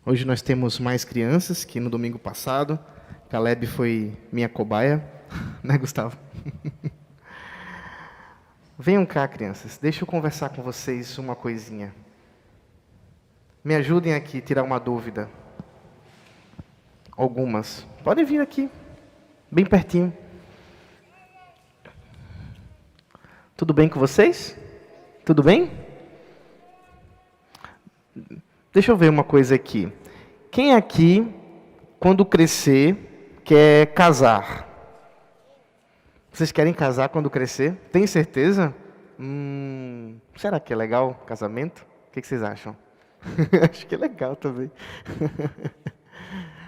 Hoje nós temos mais crianças que no domingo passado. Caleb foi minha cobaia, né, Gustavo? Venham cá, crianças. Deixa eu conversar com vocês uma coisinha. Me ajudem aqui a tirar uma dúvida. Algumas. Podem vir aqui, bem pertinho. Tudo bem com vocês? Tudo bem? Deixa eu ver uma coisa aqui. Quem aqui, quando crescer, quer casar? Vocês querem casar quando crescer? Tem certeza? Será que é legal casamento? O que vocês acham? Acho que é legal também.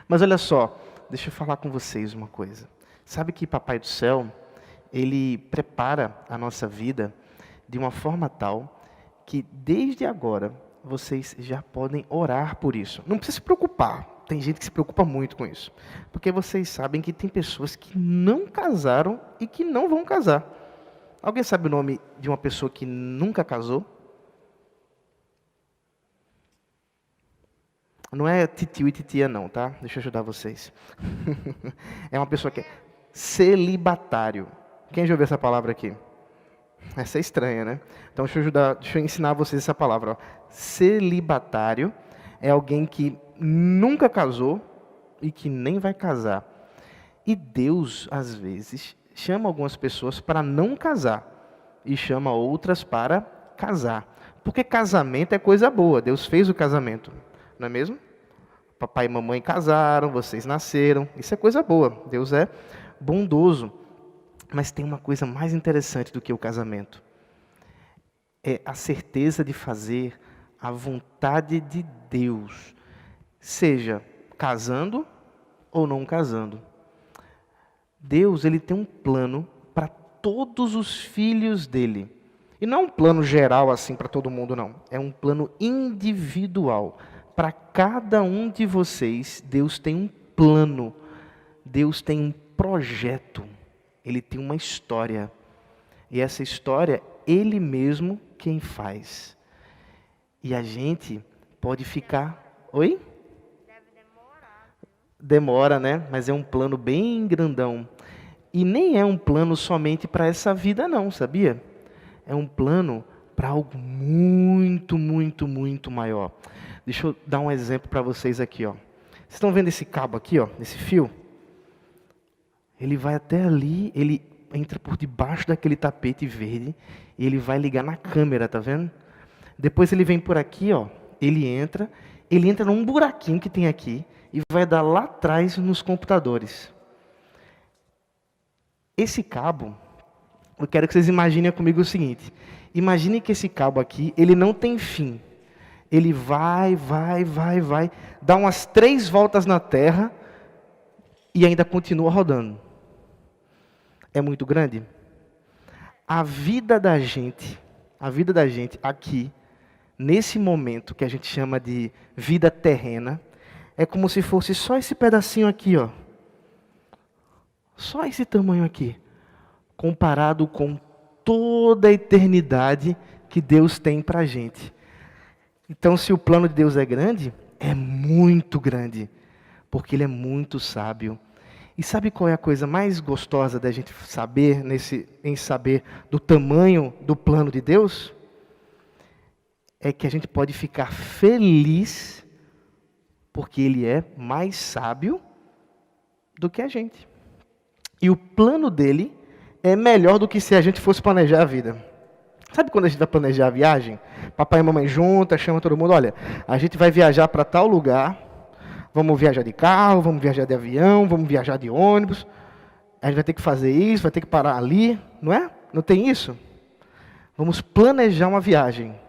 Mas olha só, deixa eu falar com vocês uma coisa. Sabe que Papai do Céu, Ele prepara a nossa vida de uma forma tal que desde agora vocês já podem orar por isso. Não precisa se preocupar. Tem gente que se preocupa muito com isso. Porque vocês sabem que tem pessoas que não casaram e que não vão casar. Alguém sabe o nome de uma pessoa que nunca casou? Não é titio e titia não, tá? Deixa eu ajudar vocês. É uma pessoa que é celibatário. Quem já ouviu essa palavra aqui? Essa é estranha, né? Então deixa eu ensinar vocês essa palavra. Ó. Celibatário é alguém que nunca casou e que nem vai casar. E Deus, às vezes, chama algumas pessoas para não casar e chama outras para casar. Porque casamento é coisa boa. Deus fez o casamento, não é mesmo? Papai e mamãe casaram, vocês nasceram. Isso é coisa boa. Deus é bondoso. Mas tem uma coisa mais interessante do que o casamento. É a certeza de fazer a vontade de Deus. Seja casando ou não casando. Deus, Ele tem um plano para todos os filhos dele. E não é um plano geral assim para todo mundo, não. É um plano individual. Para cada um de vocês, Deus tem um plano. Deus tem um projeto. Ele tem uma história. E essa história, Ele mesmo quem faz. E a gente pode ficar... Oi? Deve demorar. Demora, né? Mas é um plano bem grandão. E nem é um plano somente para essa vida não, sabia? É um plano para algo muito, muito, muito maior. Deixa eu dar um exemplo para vocês aqui, ó. Vocês estão vendo esse cabo aqui, ó? Esse fio? Ele vai até ali, ele entra por debaixo daquele tapete verde e ele vai ligar na câmera, tá vendo? Depois ele vem por aqui, ó. Ele entra num buraquinho que tem aqui e vai dar lá atrás nos computadores. Esse cabo, eu quero que vocês imaginem comigo o seguinte. Imagine que esse cabo aqui, ele não tem fim. Ele vai, dá umas 3 voltas na Terra e ainda continua rodando. É muito grande? A vida da gente aqui, nesse momento que a gente chama de vida terrena, é como se fosse só esse pedacinho aqui, ó. Só esse tamanho aqui, comparado com toda a eternidade que Deus tem para a gente. Então, se o plano de Deus é grande, é muito grande, porque Ele é muito sábio. E sabe qual é a coisa mais gostosa da gente saber, em saber do tamanho do plano de Deus? É que a gente pode ficar feliz, porque Ele é mais sábio do que a gente. E o plano dele é melhor do que se a gente fosse planejar a vida. Sabe quando a gente vai planejar a viagem? Papai e mamãe juntam, chama todo mundo, olha, a gente vai viajar para tal lugar, vamos viajar de carro, vamos viajar de avião, vamos viajar de ônibus, a gente vai ter que fazer isso, vai ter que parar ali, não é? Não tem isso? Vamos planejar uma viagem.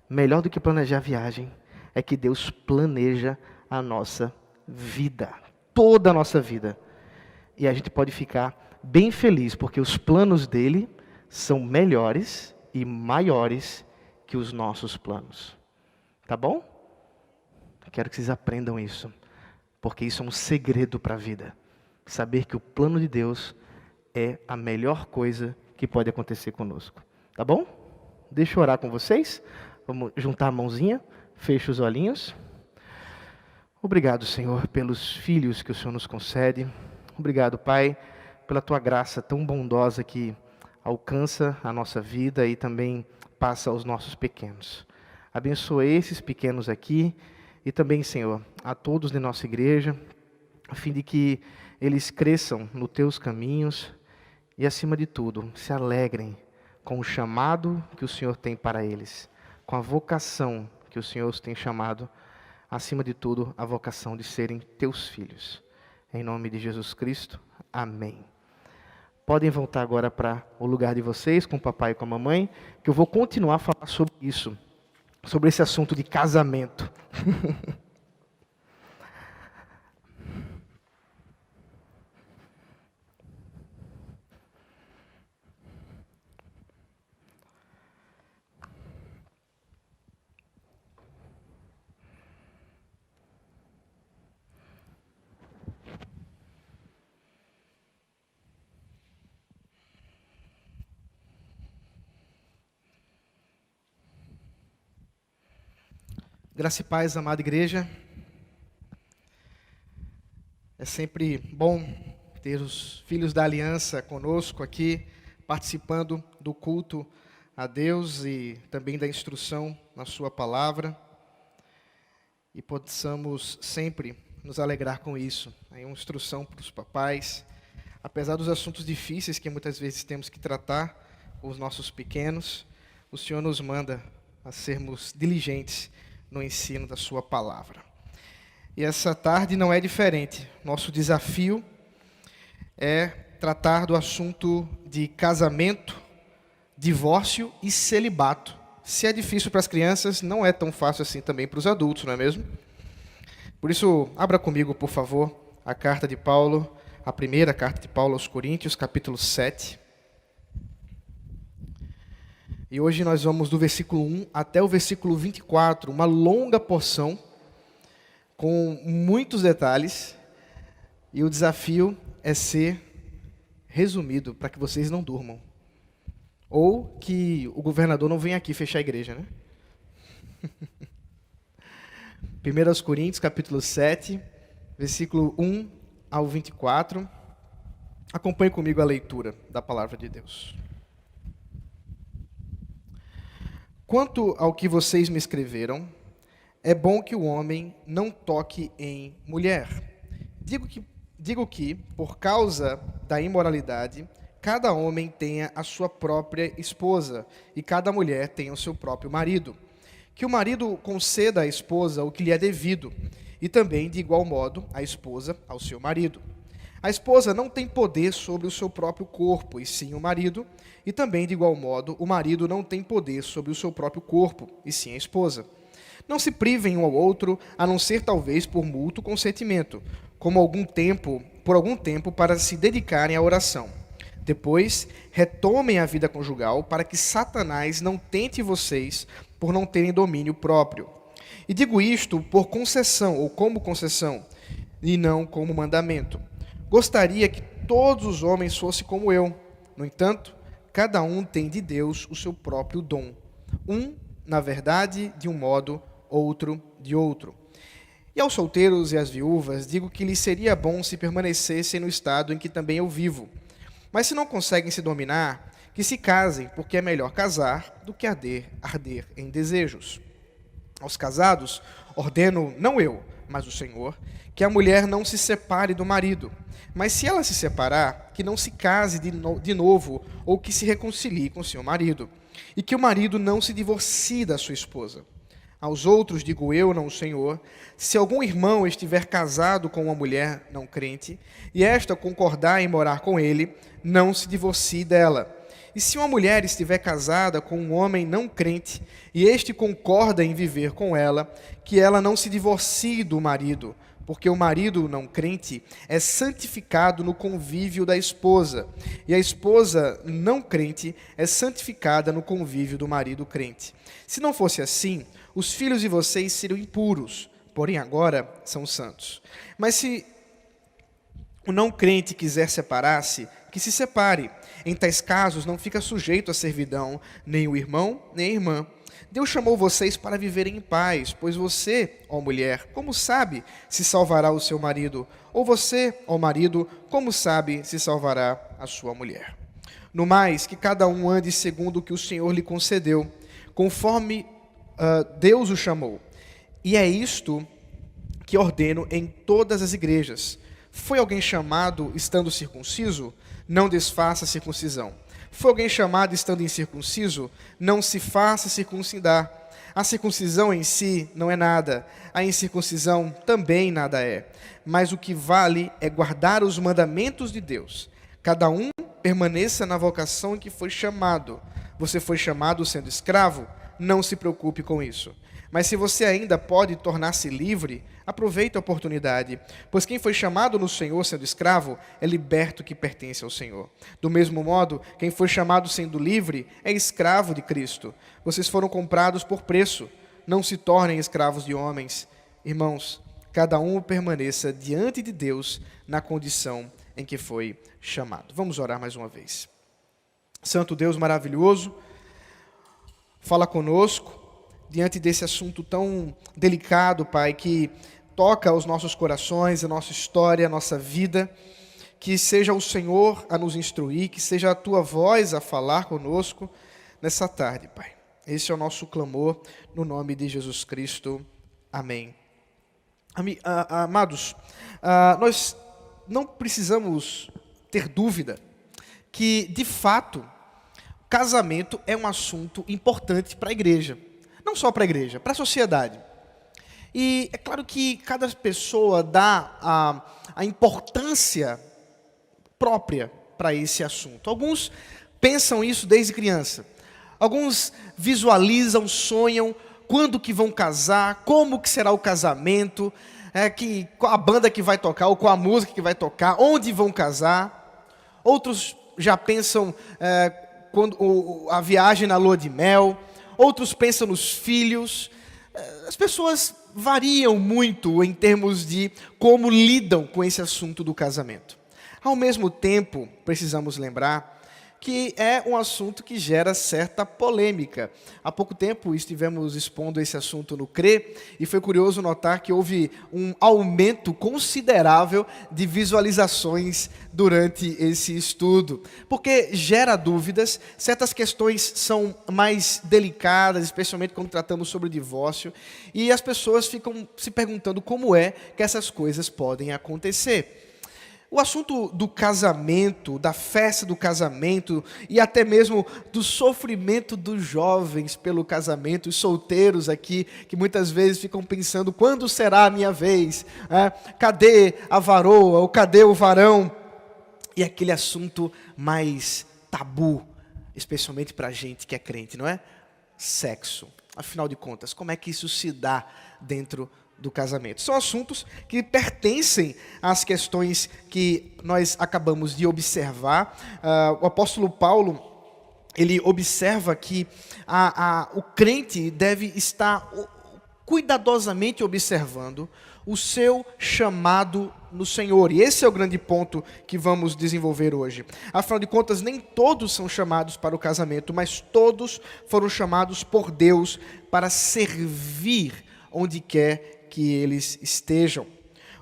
Melhor do que planejar a viagem é que Deus planeja a nossa vida, toda a nossa vida. E a gente pode ficar bem feliz, porque os planos dele são melhores e maiores que os nossos planos. Tá bom? Quero que vocês aprendam isso, porque isso é um segredo para a vida. Saber que o plano de Deus é a melhor coisa que pode acontecer conosco. Tá bom? Deixa eu orar com vocês. Vamos juntar a mãozinha, fecha os olhinhos. Obrigado, Senhor, pelos filhos que o Senhor nos concede. Obrigado, Pai, pela Tua graça tão bondosa que alcança a nossa vida e também passa aos nossos pequenos. Abençoa esses pequenos aqui e também, Senhor, a todos de nossa igreja, a fim de que eles cresçam nos Teus caminhos e, acima de tudo, se alegrem com o chamado que o Senhor tem para eles, com a vocação que o Senhor os tem chamado, acima de tudo, a vocação de serem Teus filhos. Em nome de Jesus Cristo, amém. Podem voltar agora para o lugar de vocês, com o papai e com a mamãe, que eu vou continuar a falar sobre isso, sobre esse assunto de casamento. Graça e paz, amada igreja. É sempre bom ter os filhos da aliança conosco aqui, participando do culto a Deus e também da instrução na sua palavra. E possamos sempre nos alegrar com isso. É uma instrução para os papais. Apesar dos assuntos difíceis que muitas vezes temos que tratar com os nossos pequenos, o Senhor nos manda a sermos diligentes no ensino da sua palavra. E essa tarde não é diferente. Nosso desafio é tratar do assunto de casamento, divórcio e celibato. Se é difícil para as crianças, não é tão fácil assim também para os adultos, não é mesmo? Por isso, abra comigo, por favor, a carta de Paulo, a primeira carta de Paulo aos Coríntios, capítulo 7. E hoje nós vamos do versículo 1 até o versículo 24, uma longa porção, com muitos detalhes, e o desafio é ser resumido, para que vocês não durmam. Ou que o governador não venha aqui fechar a igreja, né? 1 Coríntios, capítulo 7, versículo 1 ao 24. Acompanhe comigo a leitura da palavra de Deus. Quanto ao que vocês me escreveram, é bom que o homem não toque em mulher. Digo que, por causa da imoralidade, cada homem tenha a sua própria esposa, e cada mulher tenha o seu próprio marido. Que o marido conceda à esposa o que lhe é devido, e também, de igual modo, a esposa ao seu marido. A esposa não tem poder sobre o seu próprio corpo, e sim o marido, e também, de igual modo, o marido não tem poder sobre o seu próprio corpo, e sim a esposa. Não se privem um ao outro, a não ser talvez por mútuo consentimento, por algum tempo para se dedicarem à oração. Depois, retomem a vida conjugal para que Satanás não tente vocês por não terem domínio próprio. E digo isto por concessão, ou como concessão, e não como mandamento. Gostaria que todos os homens fossem como eu. No entanto, cada um tem de Deus o seu próprio dom. Um, na verdade, de um modo, outro de outro. E aos solteiros e às viúvas, digo que lhes seria bom se permanecessem no estado em que também eu vivo. Mas se não conseguem se dominar, que se casem, porque é melhor casar do que arder em desejos. Aos casados, ordeno, não eu, mas o Senhor, que a mulher não se separe do marido. Mas se ela se separar, que não se case de novo, ou que se reconcilie com seu marido. E que o marido não se divorcie da sua esposa. Aos outros, digo eu, não o Senhor, se algum irmão estiver casado com uma mulher não crente, e esta concordar em morar com ele, não se divorcie dela. E se uma mulher estiver casada com um homem não crente, e este concorda em viver com ela, que ela não se divorcie do marido, porque o marido não crente é santificado no convívio da esposa, e a esposa não crente é santificada no convívio do marido crente. Se não fosse assim, os filhos de vocês seriam impuros, porém agora são santos. Mas se o não crente quiser separar-se, que se separe. Em tais casos não fica sujeito à servidão nem o irmão, nem a irmã. Deus chamou vocês para viverem em paz, pois você, ó mulher, como sabe se salvará o seu marido? Ou você, ó marido, como sabe se salvará a sua mulher? No mais, que cada um ande segundo o que o Senhor lhe concedeu, conforme Deus o chamou. E é isto que ordeno em todas as igrejas. Foi alguém chamado estando circunciso? Não desfaça a circuncisão. Foi alguém chamado estando incircunciso? Não se faça circuncidar. A circuncisão em si não é nada, a incircuncisão também nada é. Mas o que vale é guardar os mandamentos de Deus. Cada um permaneça na vocação em que foi chamado. Você foi chamado sendo escravo? Não se preocupe com isso. Mas se você ainda pode tornar-se livre, aproveite a oportunidade, pois quem foi chamado no Senhor sendo escravo é liberto que pertence ao Senhor. Do mesmo modo, quem foi chamado sendo livre é escravo de Cristo. Vocês foram comprados por preço, não se tornem escravos de homens. Irmãos, cada um permaneça diante de Deus na condição em que foi chamado. Vamos orar mais uma vez. Santo Deus maravilhoso, fala conosco diante desse assunto tão delicado, Pai, que toca os nossos corações, a nossa história, a nossa vida. Que seja o Senhor a nos instruir, que seja a Tua voz a falar conosco nessa tarde, Pai. Esse é o nosso clamor no nome de Jesus Cristo. Amém. Amados, nós não precisamos ter dúvida que, de fato, casamento é um assunto importante para a igreja. Não só para a igreja, para a sociedade. E é claro que cada pessoa dá a importância própria para esse assunto. Alguns pensam isso desde criança. Alguns visualizam, sonham quando que vão casar, como que será o casamento, qual a banda que vai tocar, ou qual a música que vai tocar, onde vão casar. Outros já pensam a viagem na lua de mel. Outros pensam nos filhos. As pessoas variam muito em termos de como lidam com esse assunto do casamento. Ao mesmo tempo, precisamos lembrar que é um assunto que gera certa polêmica. Há pouco tempo estivemos expondo esse assunto no CRE e foi curioso notar que houve um aumento considerável de visualizações durante esse estudo, porque gera dúvidas, certas questões são mais delicadas, especialmente quando tratamos sobre divórcio, e as pessoas ficam se perguntando como é que essas coisas podem acontecer. O assunto do casamento, da festa do casamento e até mesmo do sofrimento dos jovens pelo casamento, os solteiros aqui, que muitas vezes ficam pensando, quando será a minha vez? Cadê a varoa? Ou cadê o varão? E aquele assunto mais tabu, especialmente para a gente que é crente, não é? Sexo. Afinal de contas, como é que isso se dá dentro do casamento? São assuntos que pertencem às questões que nós acabamos de observar. O apóstolo Paulo, ele observa que o crente deve estar cuidadosamente observando o seu chamado no Senhor. E esse é o grande ponto que vamos desenvolver hoje. Afinal de contas, nem todos são chamados para o casamento, mas todos foram chamados por Deus para servir onde quer que eles estejam.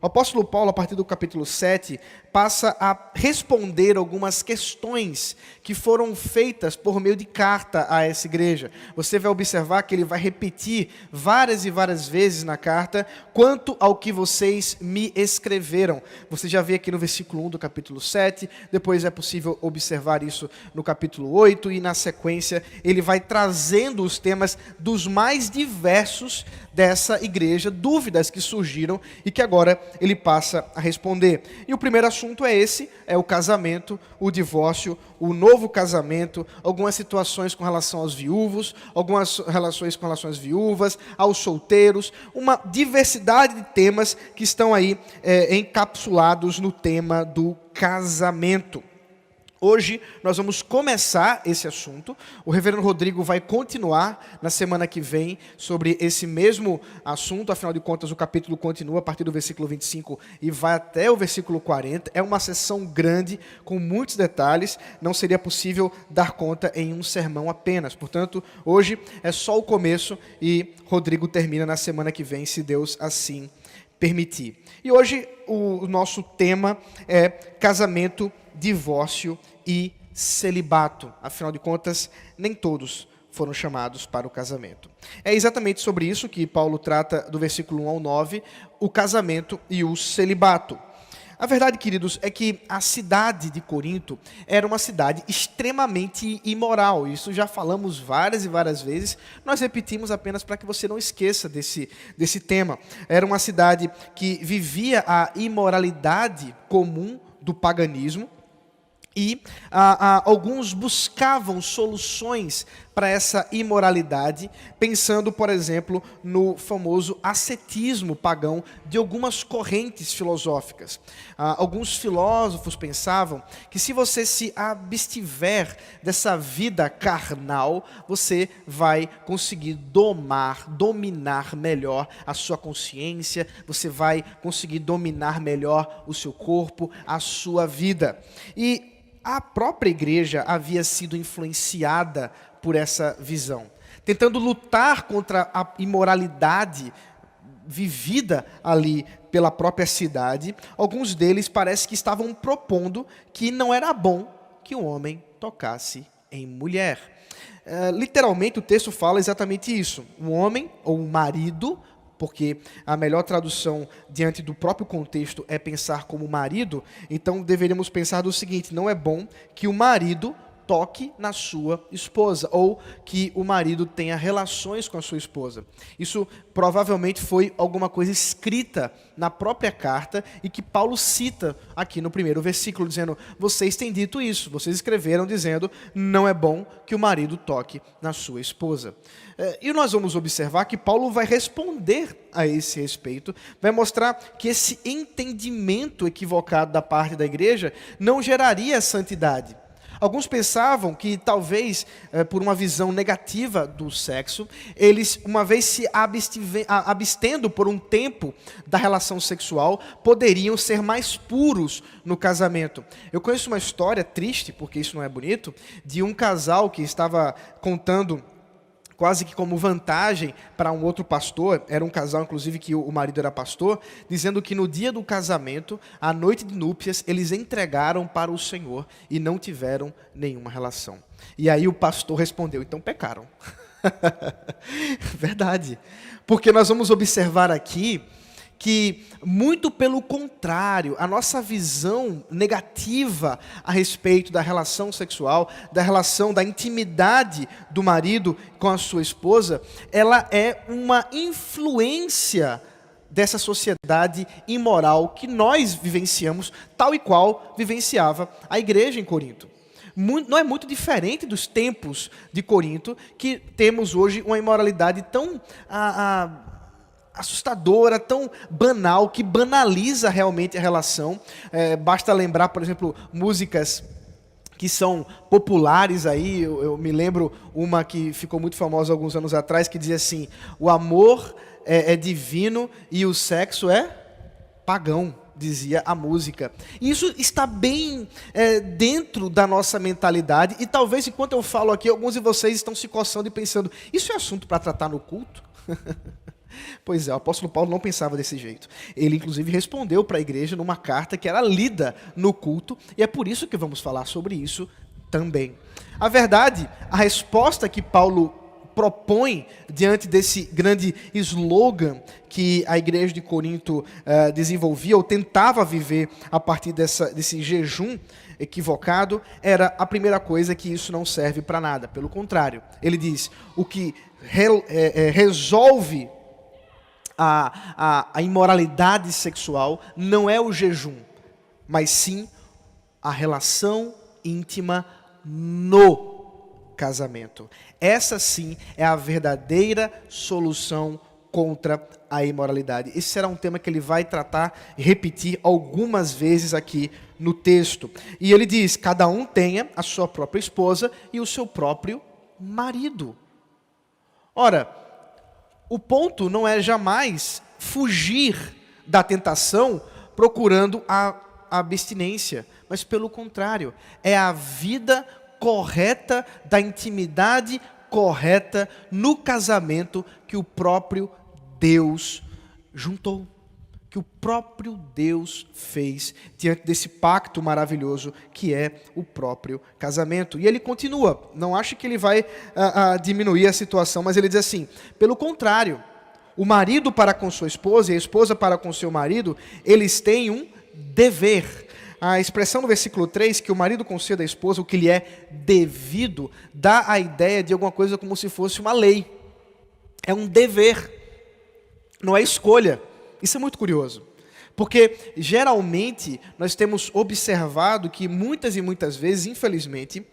O apóstolo Paulo, a partir do capítulo 7, passa a responder algumas questões que foram feitas por meio de carta a essa igreja. Você vai observar que ele vai repetir várias e várias vezes na carta, quanto ao que vocês me escreveram. Você já vê aqui no versículo 1 do capítulo 7, depois é possível observar isso no capítulo 8, e na sequência ele vai trazendo os temas dos mais diversos dessa igreja, dúvidas que surgiram e que agora ele passa a responder. E o primeiro assunto é esse, é o casamento, o divórcio, o novo casamento, algumas situações com relação aos viúvos, algumas relações com relação às viúvas, aos solteiros, uma diversidade de temas que estão aí encapsulados no tema do casamento. Hoje nós vamos começar esse assunto. O reverendo Rodrigo vai continuar na semana que vem sobre esse mesmo assunto. Afinal de contas, o capítulo continua a partir do versículo 25 e vai até o versículo 40. É uma sessão grande, com muitos detalhes. Não seria possível dar conta em um sermão apenas. Portanto, hoje é só o começo e Rodrigo termina na semana que vem, se Deus assim permitir. E hoje o nosso tema é casamento, divórcio e celibato. Afinal de contas, nem todos foram chamados para o casamento. É exatamente sobre isso que Paulo trata do versículo 1 ao 9, o casamento e o celibato. A verdade, queridos, é que a cidade de Corinto era uma cidade extremamente imoral. Isso já falamos várias e várias vezes. Nós repetimos apenas para que você não esqueça desse tema. Era uma cidade que vivia a imoralidade comum do paganismo. E alguns buscavam soluções para essa imoralidade, pensando, por exemplo, no famoso ascetismo pagão de algumas correntes filosóficas. Alguns filósofos pensavam que se você se abstiver dessa vida carnal, você vai conseguir dominar melhor a sua consciência, você vai conseguir dominar melhor o seu corpo, a sua vida. E a própria igreja havia sido influenciada por essa visão, tentando lutar contra a imoralidade vivida ali pela própria cidade. Alguns deles parece que estavam propondo que não era bom que o homem tocasse em mulher. Literalmente o texto fala exatamente isso. Um homem ou um marido, porque a melhor tradução diante do próprio contexto é pensar como marido, então deveríamos pensar do seguinte: não é bom que o marido toque na sua esposa, ou que o marido tenha relações com a sua esposa. Isso provavelmente foi alguma coisa escrita na própria carta e que Paulo cita aqui no primeiro versículo, dizendo: vocês têm dito isso, vocês escreveram dizendo, não é bom que o marido toque na sua esposa. E nós vamos observar que Paulo vai responder a esse respeito, vai mostrar que esse entendimento equivocado da parte da igreja não geraria santidade. Alguns pensavam que talvez, por uma visão negativa do sexo, eles, uma vez se abstendo por um tempo da relação sexual, poderiam ser mais puros no casamento. Eu conheço uma história triste, porque isso não é bonito, de um casal que estava contando quase que como vantagem para um outro pastor, era um casal inclusive que o marido era pastor, dizendo que no dia do casamento, à noite de núpcias, eles entregaram para o Senhor e não tiveram nenhuma relação. E aí o pastor respondeu: então pecaram. Verdade, porque nós vamos observar aqui que, muito pelo contrário, a nossa visão negativa a respeito da relação sexual, da relação, da intimidade do marido com a sua esposa, ela é uma influência dessa sociedade imoral que nós vivenciamos, tal e qual vivenciava a igreja em Corinto. Não é muito diferente dos tempos de Corinto, que temos hoje uma imoralidade tão assustadora, tão banal, que banaliza realmente a relação. Basta lembrar, por exemplo, músicas que são populares aí. Eu me lembro uma que ficou muito famosa alguns anos atrás, que dizia assim: o amor é divino e o sexo é pagão, dizia a música. E isso está bem dentro da nossa mentalidade, e talvez enquanto eu falo aqui, alguns de vocês estão se coçando e pensando: isso é assunto para tratar no culto? Pois é, o apóstolo Paulo não pensava desse jeito. Ele, inclusive, respondeu para a igreja numa carta que era lida no culto, e é por isso que vamos falar sobre isso também. A verdade, a resposta que Paulo propõe diante desse grande slogan que a igreja de Corinto desenvolvia, ou tentava viver a partir desse jejum equivocado, era a primeira coisa: que isso não serve para nada. Pelo contrário, ele diz: o que resolve a imoralidade sexual não é o jejum, mas sim a relação íntima no casamento. Essa sim é a verdadeira solução contra a imoralidade. Esse será um tema que ele vai tratar e repetir algumas vezes aqui no texto. E ele diz: cada um tenha a sua própria esposa e o seu próprio marido. Ora, o ponto não é jamais fugir da tentação procurando a abstinência, mas pelo contrário, é a vida correta da intimidade correta no casamento que o próprio Deus juntou, que o próprio Deus fez diante desse pacto maravilhoso que é o próprio casamento. E ele continua, não acho que ele vai diminuir a situação, mas ele diz assim: pelo contrário, o marido para com sua esposa e a esposa para com seu marido, eles têm um dever. A expressão no versículo 3, que o marido conceda à esposa o que lhe é devido, dá a ideia de alguma coisa como se fosse uma lei. É um dever, não é escolha. Isso é muito curioso, porque geralmente nós temos observado que muitas e muitas vezes, infelizmente,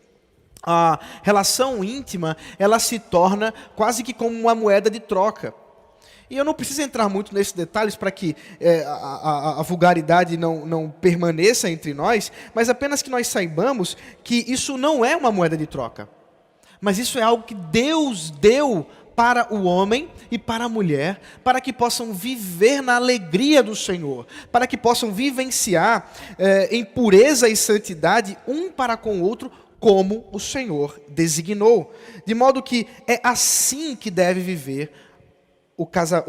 a relação íntima, ela se torna quase que como uma moeda de troca. E eu não preciso entrar muito nesses detalhes para que a vulgaridade não permaneça entre nós, mas apenas que nós saibamos que isso não é uma moeda de troca. Mas isso é algo que Deus deu para o homem e para a mulher, para que possam viver na alegria do Senhor, para que possam vivenciar em pureza e santidade um para com o outro, como o Senhor designou. De modo que é assim que deve viver o casal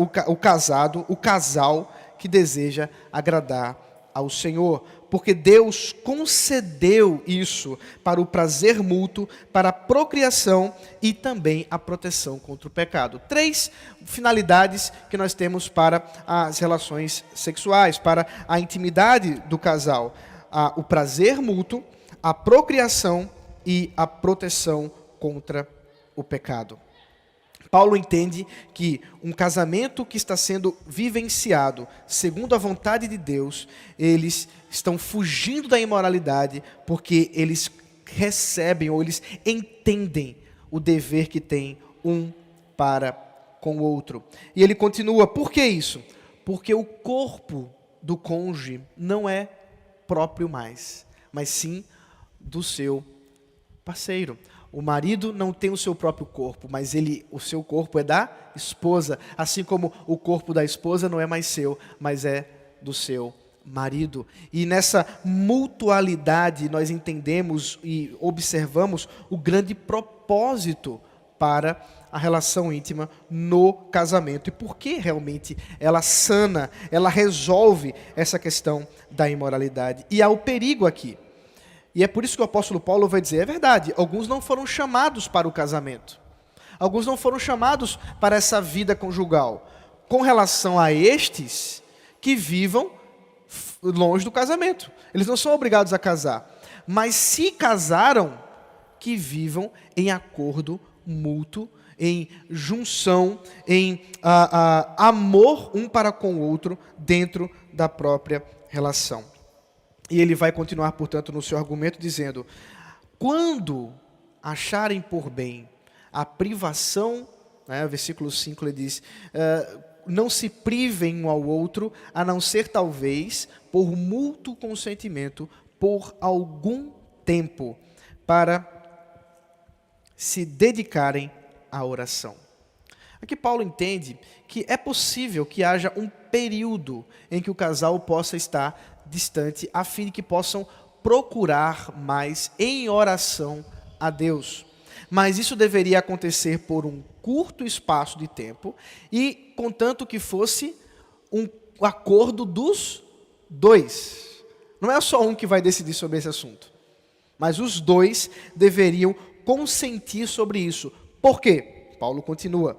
que deseja agradar ao Senhor, porque Deus concedeu isso para o prazer mútuo, para a procriação e também a proteção contra o pecado. 3 finalidades que nós temos para as relações sexuais, para a intimidade do casal: o prazer mútuo, a procriação e a proteção contra o pecado. Paulo entende que um casamento que está sendo vivenciado segundo a vontade de Deus, eles estão fugindo da imoralidade porque eles recebem ou eles entendem o dever que tem um para com o outro. E ele continua: por que isso? Porque o corpo do cônjuge não é próprio mais, mas sim do seu parceiro. O marido não tem o seu próprio corpo, mas o seu corpo é da esposa, assim como o corpo da esposa não é mais seu, mas é do seu marido. E nessa mutualidade nós entendemos e observamos o grande propósito para a relação íntima no casamento. E por que realmente ela sana, ela resolve essa questão da imoralidade. E há o perigo aqui. E é por isso que o apóstolo Paulo vai dizer: é verdade, alguns não foram chamados para o casamento. Alguns não foram chamados para essa vida conjugal. Com relação a estes que vivam longe do casamento. Eles não são obrigados a casar. Mas se casaram, que vivam em acordo mútuo, em junção, em amor um para com o outro dentro da própria relação. E ele vai continuar, portanto, no seu argumento dizendo: quando acharem por bem a privação, versículo 5 ele diz: não se privem um ao outro, a não ser talvez por mútuo consentimento, por algum tempo, para se dedicarem à oração. Aqui Paulo entende que é possível que haja um período em que o casal possa estar distante, a fim de que possam procurar mais em oração a Deus. Mas isso deveria acontecer por um curto espaço de tempo e contanto que fosse um acordo dos dois. Não é só um que vai decidir sobre esse assunto, mas os dois deveriam consentir sobre isso. Por quê? Paulo continua: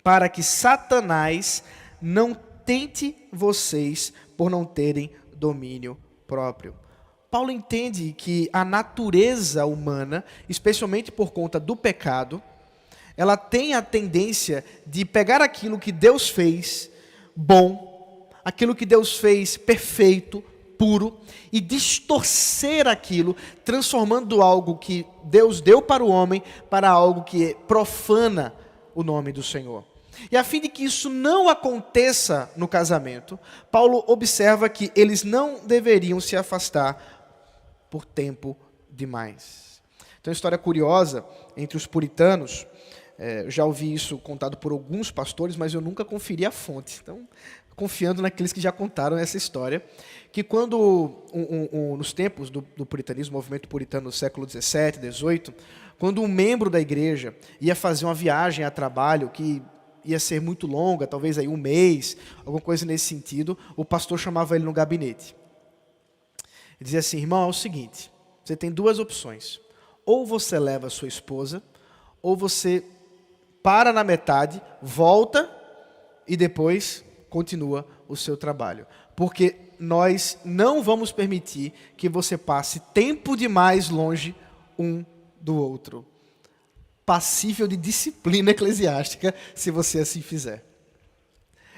para que Satanás não tente vocês por não terem domínio próprio. Paulo entende que a natureza humana, especialmente por conta do pecado, ela tem a tendência de pegar aquilo que Deus fez bom, aquilo que Deus fez perfeito, puro, e distorcer aquilo, transformando algo que Deus deu para o homem, para algo que profana o nome do Senhor. E a fim de que isso não aconteça no casamento, Paulo observa que eles não deveriam se afastar por tempo demais. Então, uma história curiosa entre os puritanos, eu já ouvi isso contado por alguns pastores, mas eu nunca conferi a fonte. Então, confiando naqueles que já contaram essa história, que quando, nos tempos do puritanismo, movimento puritano do século XVII, XVIII, quando um membro da igreja ia fazer uma viagem a trabalho que ia ser muito longa, talvez aí um mês, alguma coisa nesse sentido, o pastor chamava ele no gabinete. Ele dizia assim: irmão, é o seguinte, você tem duas opções. Ou você leva a sua esposa, ou você para na metade, volta e depois continua o seu trabalho. Porque nós não vamos permitir que você passe tempo demais longe um do outro. Passível de disciplina eclesiástica, se você assim fizer.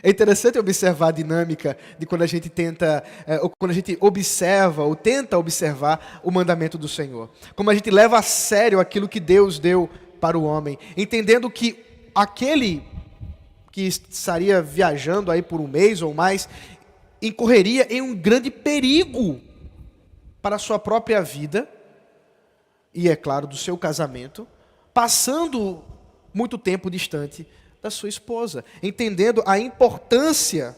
É interessante observar a dinâmica de quando a gente tenta, ou quando a gente observa, ou tenta observar o mandamento do Senhor. Como a gente leva a sério aquilo que Deus deu para o homem, entendendo que aquele que estaria viajando aí por um mês ou mais, incorreria em um grande perigo para a sua própria vida, e é claro, do seu casamento, passando muito tempo distante da sua esposa, entendendo a importância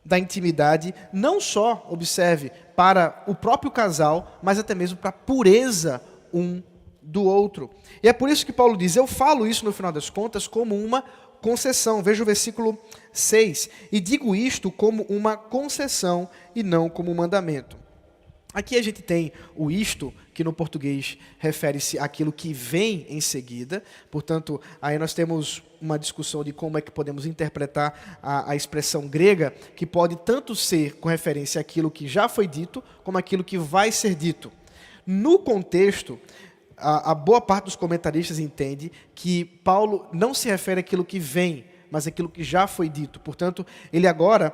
da intimidade, não só, observe, para o próprio casal, mas até mesmo para a pureza um do outro. E é por isso que Paulo diz: eu falo isso no final das contas como uma concessão. Veja o versículo 6. E digo isto como uma concessão e não como um mandamento. Aqui a gente tem o isto, que no português refere-se àquilo que vem em seguida. Portanto, aí nós temos uma discussão de como é que podemos interpretar a expressão grega, que pode tanto ser com referência àquilo que já foi dito, como àquilo que vai ser dito. No contexto, a boa parte dos comentaristas entende que Paulo não se refere àquilo que vem, mas àquilo que já foi dito. Portanto, ele agora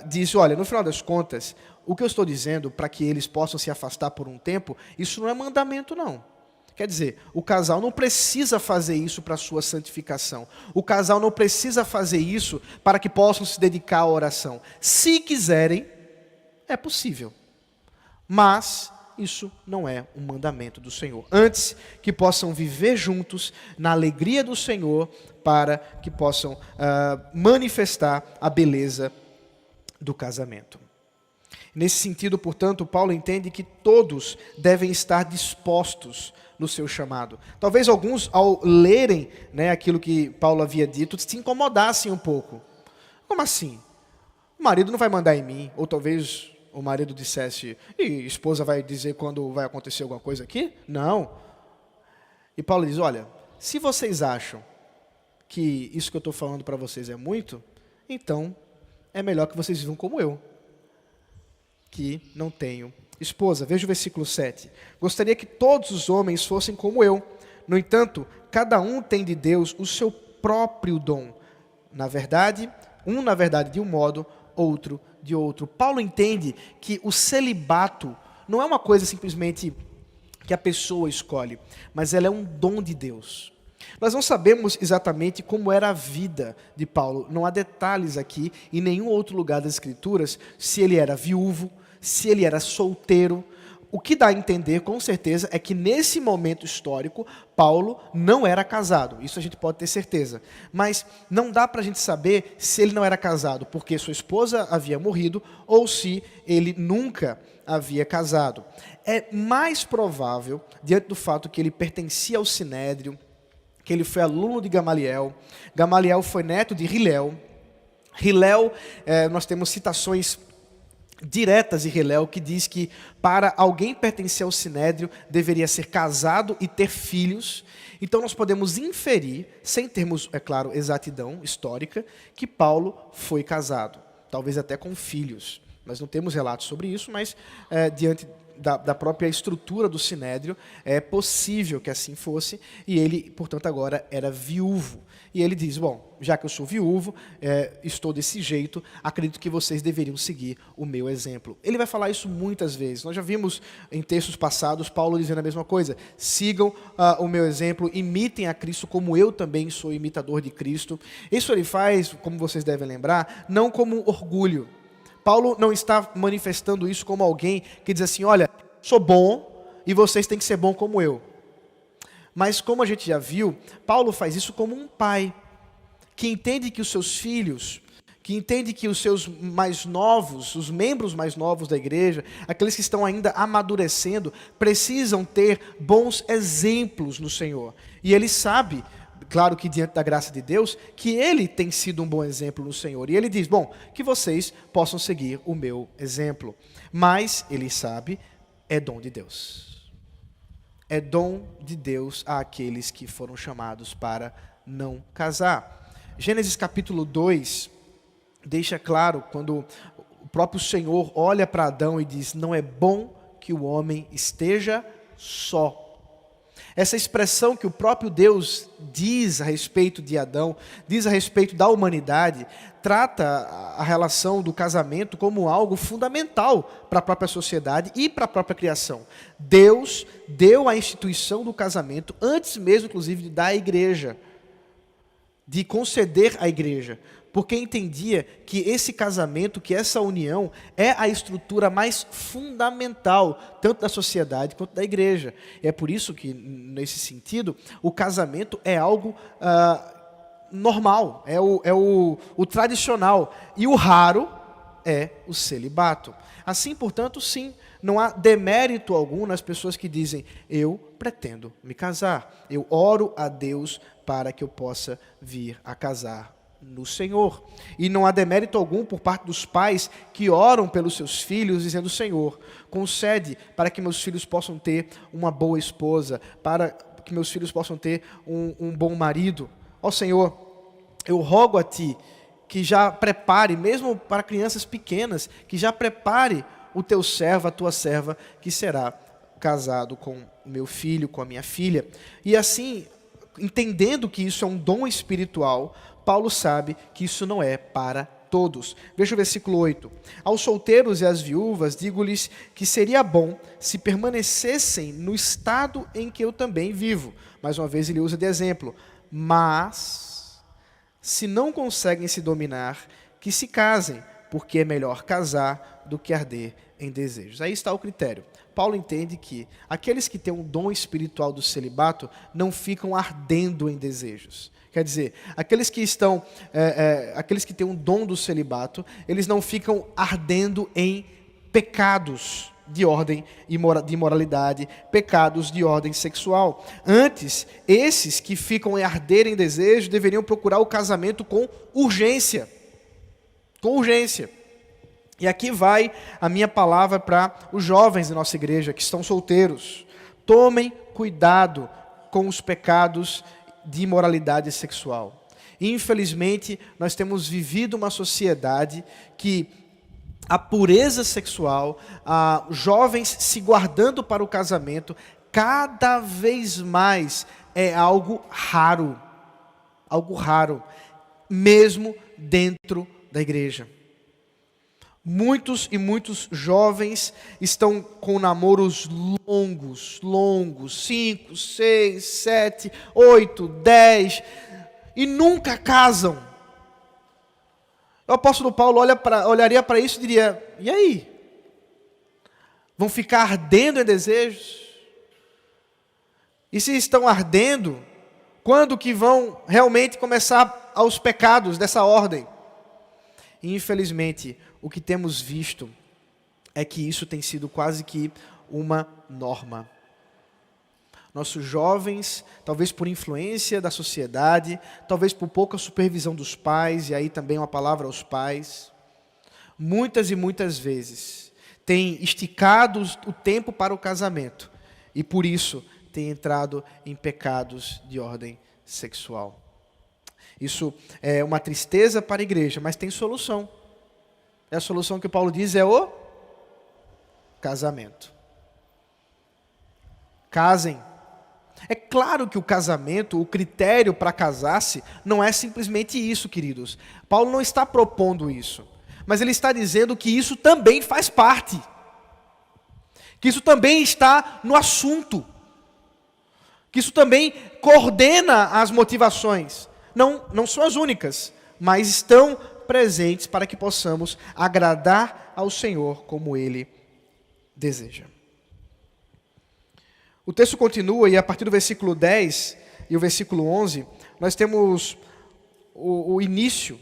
diz: olha, no final das contas, o que eu estou dizendo para que eles possam se afastar por um tempo, isso não é mandamento, não. Quer dizer, o casal não precisa fazer isso para a sua santificação. O casal não precisa fazer isso para que possam se dedicar à oração. Se quiserem, é possível. Mas isso não é um mandamento do Senhor. Antes, que possam viver juntos na alegria do Senhor, para que possam manifestar a beleza do casamento. Nesse sentido, portanto, Paulo entende que todos devem estar dispostos no seu chamado. Talvez alguns, ao lerem, aquilo que Paulo havia dito, se incomodassem um pouco. Como assim? O marido não vai mandar em mim? Ou talvez o marido dissesse: e a esposa vai dizer quando vai acontecer alguma coisa aqui? Não. E Paulo diz: olha, se vocês acham que isso que eu estou falando para vocês é muito, então é melhor que vocês vivam como eu, que não tenho esposa. Veja o versículo 7. Gostaria que todos os homens fossem como eu. No entanto, cada um tem de Deus o seu próprio dom. Na verdade de um modo, outro de outro. Paulo entende que o celibato não é uma coisa simplesmente que a pessoa escolhe, mas ela é um dom de Deus. Nós não sabemos exatamente como era a vida de Paulo. Não há detalhes aqui, em nenhum outro lugar das Escrituras, se ele era viúvo, se ele era solteiro. O que dá a entender, com certeza, é que nesse momento histórico, Paulo não era casado. Isso a gente pode ter certeza. Mas não dá para a gente saber se ele não era casado porque sua esposa havia morrido ou se ele nunca havia casado. É mais provável, diante do fato que ele pertencia ao Sinédrio, que ele foi aluno de Gamaliel. Gamaliel foi neto de Hilel. Hilel, nós temos citações diretas de Hilel, que diz que para alguém pertencer ao Sinédrio, deveria ser casado e ter filhos. Então nós podemos inferir, sem termos, é claro, exatidão histórica, que Paulo foi casado, talvez até com filhos. Nós não temos relatos sobre isso, mas diante da própria estrutura do sinédrio, é possível que assim fosse, e ele, portanto, agora era viúvo. E ele diz, bom, já que eu sou viúvo, estou desse jeito, acredito que vocês deveriam seguir o meu exemplo. Ele vai falar isso muitas vezes. Nós já vimos em textos passados Paulo dizendo a mesma coisa. Sigam o meu exemplo, imitem a Cristo como eu também sou imitador de Cristo. Isso ele faz, como vocês devem lembrar, não como orgulho. Paulo não está manifestando isso como alguém que diz assim, olha, sou bom e vocês têm que ser bom como eu. Mas como a gente já viu, Paulo faz isso como um pai, que entende que os seus filhos, que entende que os seus mais novos, os membros mais novos da igreja, aqueles que estão ainda amadurecendo, precisam ter bons exemplos no Senhor. E ele sabe, claro que diante da graça de Deus, que ele tem sido um bom exemplo no Senhor. E ele diz, bom, que vocês possam seguir o meu exemplo. Mas ele sabe, é dom de Deus. É dom de Deus àqueles que foram chamados para não casar. Gênesis capítulo 2 deixa claro, quando o próprio Senhor olha para Adão e diz, não é bom que o homem esteja só. Essa expressão que o próprio Deus diz a respeito de Adão, diz a respeito da humanidade, trata a relação do casamento como algo fundamental para a própria sociedade e para a própria criação. Deus deu a instituição do casamento antes mesmo, inclusive, de dar à igreja, de conceder à igreja, porque entendia que esse casamento, que essa união é a estrutura mais fundamental, tanto da sociedade quanto da igreja. E é por isso que, nesse sentido, o casamento é algo normal, é o tradicional, e o raro é o celibato. Assim, portanto, sim, não há demérito algum nas pessoas que dizem, eu pretendo me casar, eu oro a Deus para que eu possa vir a casar no Senhor. E não há demérito algum por parte dos pais que oram pelos seus filhos, dizendo, Senhor, concede para que meus filhos possam ter uma boa esposa, para que meus filhos possam ter um bom marido. Ó Senhor, eu rogo a Ti que já prepare, mesmo para crianças pequenas, que já prepare o Teu servo, a Tua serva, que será casado com o meu filho, com a minha filha. E assim, entendendo que isso é um dom espiritual, Paulo sabe que isso não é para todos. Veja o versículo 8. Aos solteiros e às viúvas, digo-lhes que seria bom se permanecessem no estado em que eu também vivo. Mais uma vez ele usa de exemplo. Mas, se não conseguem se dominar, que se casem, porque é melhor casar do que arder em desejos. Aí está o critério. Paulo entende que aqueles que têm um dom espiritual do celibato não ficam ardendo em desejos. Quer dizer, aqueles que têm um dom do celibato, eles não ficam ardendo em pecados de ordem de imoralidade, pecados de ordem sexual. Antes, esses que ficam em arder em desejo deveriam procurar o casamento com urgência. Com urgência. E aqui vai a minha palavra para os jovens da nossa igreja que estão solteiros. Tomem cuidado com os pecados de imoralidade sexual. Infelizmente, nós temos vivido uma sociedade que a pureza sexual, jovens se guardando para o casamento, cada vez mais é algo raro, mesmo dentro da igreja. Muitos e muitos jovens estão com namoros longos, 5, 6, 7, 8, 10, e nunca casam. O apóstolo Paulo olharia para isso e diria, e aí? Vão ficar ardendo em desejos? E se estão ardendo, quando que vão realmente começar aos pecados dessa ordem? E, infelizmente, o que temos visto é que isso tem sido quase que uma norma. Nossos jovens, talvez por influência da sociedade, talvez por pouca supervisão dos pais, e aí também uma palavra aos pais, muitas e muitas vezes têm esticado o tempo para o casamento e por isso têm entrado em pecados de ordem sexual. Isso é uma tristeza para a igreja, mas tem solução. E a solução que Paulo diz é o casamento. casem. É claro que o casamento, o critério para casar-se, não é simplesmente isso, queridos. Paulo não está propondo isso, mas ele está dizendo que isso também faz parte, que isso também está no assunto, que isso também coordena as motivações. Não são as únicas, mas estão presentes para que possamos agradar ao Senhor como Ele deseja. O texto continua e a partir do versículo 10 e o versículo 11, nós temos o início,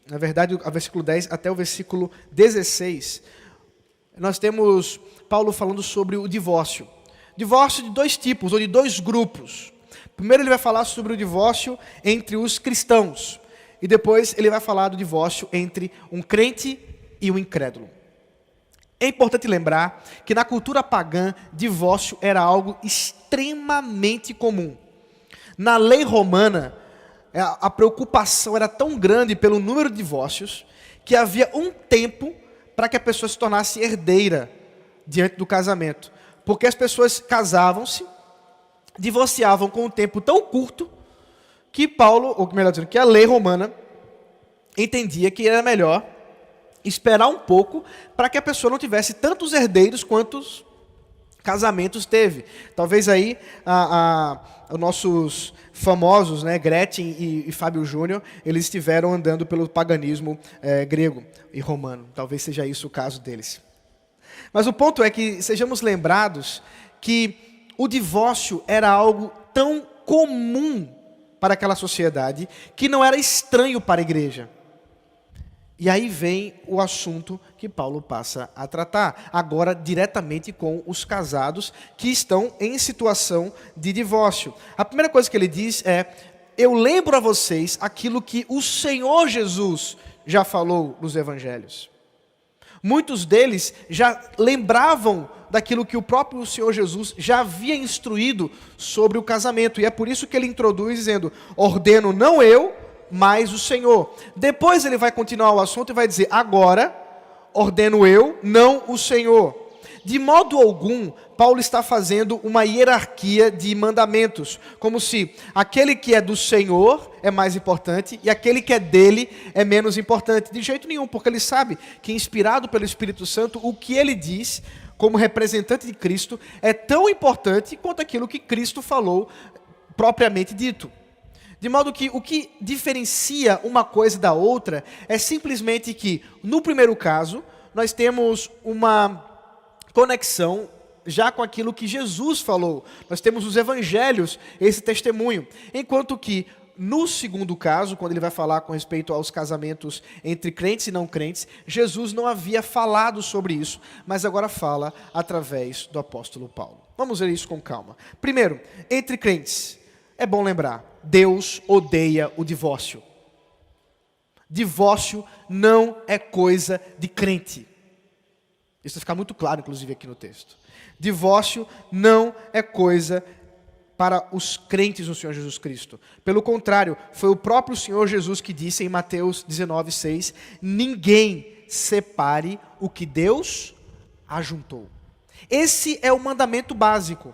na verdade, o versículo 10 até o versículo 16. Nós temos Paulo falando sobre o divórcio. Divórcio de dois tipos, ou de dois grupos. Primeiro ele vai falar sobre o divórcio entre os cristãos. E depois ele vai falar do divórcio entre um crente e um incrédulo. É importante lembrar que na cultura pagã, divórcio era algo extremamente comum. Na lei romana, a preocupação era tão grande pelo número de divórcios, que havia um tempo para que a pessoa se tornasse herdeira diante do casamento. Porque as pessoas casavam-se, divorciavam com um tempo tão curto, que Paulo, ou melhor dizendo, que a lei romana entendia que era melhor esperar um pouco para que a pessoa não tivesse tantos herdeiros quantos casamentos teve. Talvez aí os nossos famosos, né, Gretchen e Fábio Júnior, eles estiveram andando pelo paganismo grego e romano. Talvez seja isso o caso deles. Mas o ponto é que sejamos lembrados que o divórcio era algo tão comum para aquela sociedade que não era estranho para a igreja. E aí vem o assunto que Paulo passa a tratar, agora diretamente com os casados que estão em situação de divórcio. A primeira coisa que ele diz é: eu lembro a vocês aquilo que o Senhor Jesus já falou nos evangelhos. Muitos deles já lembravam daquilo que o próprio Senhor Jesus já havia instruído sobre o casamento. E é por isso que ele introduz dizendo: ordeno não eu, mas o Senhor. Depois ele vai continuar o assunto e vai dizer: agora ordeno eu, não o Senhor. De modo algum, Paulo está fazendo uma hierarquia de mandamentos, como se aquele que é do Senhor é mais importante e aquele que é dele é menos importante. De jeito nenhum, porque ele sabe que, inspirado pelo Espírito Santo, o que ele diz como representante de Cristo é tão importante quanto aquilo que Cristo falou propriamente dito. De modo que o que diferencia uma coisa da outra é simplesmente que, no primeiro caso, nós temos uma conexão já com aquilo que Jesus falou. Nós temos os evangelhos, esse testemunho. Enquanto que, no segundo caso, quando ele vai falar com respeito aos casamentos entre crentes e não crentes, Jesus não havia falado sobre isso, mas agora fala através do apóstolo Paulo. Vamos ver isso com calma. Primeiro, entre crentes, é bom lembrar, Deus odeia o divórcio. Divórcio não é coisa de crente. Isso vai ficar muito claro, inclusive, aqui no texto. Divórcio não é coisa para os crentes no Senhor Jesus Cristo. Pelo contrário, foi o próprio Senhor Jesus que disse em Mateus 19:6, ninguém separe o que Deus ajuntou. Esse é o mandamento básico.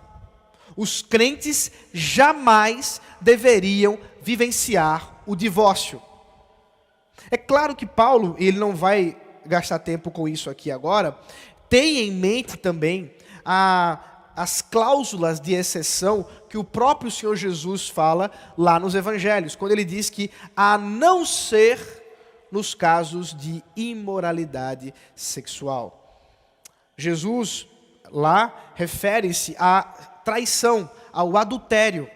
Os crentes jamais deveriam vivenciar o divórcio. É claro que Paulo, ele não vai gastar tempo com isso aqui agora, tem em mente também as cláusulas de exceção que o próprio Senhor Jesus fala lá nos evangelhos, quando ele diz que, a não ser nos casos de imoralidade sexual. Jesus lá refere-se à traição, ao adultério.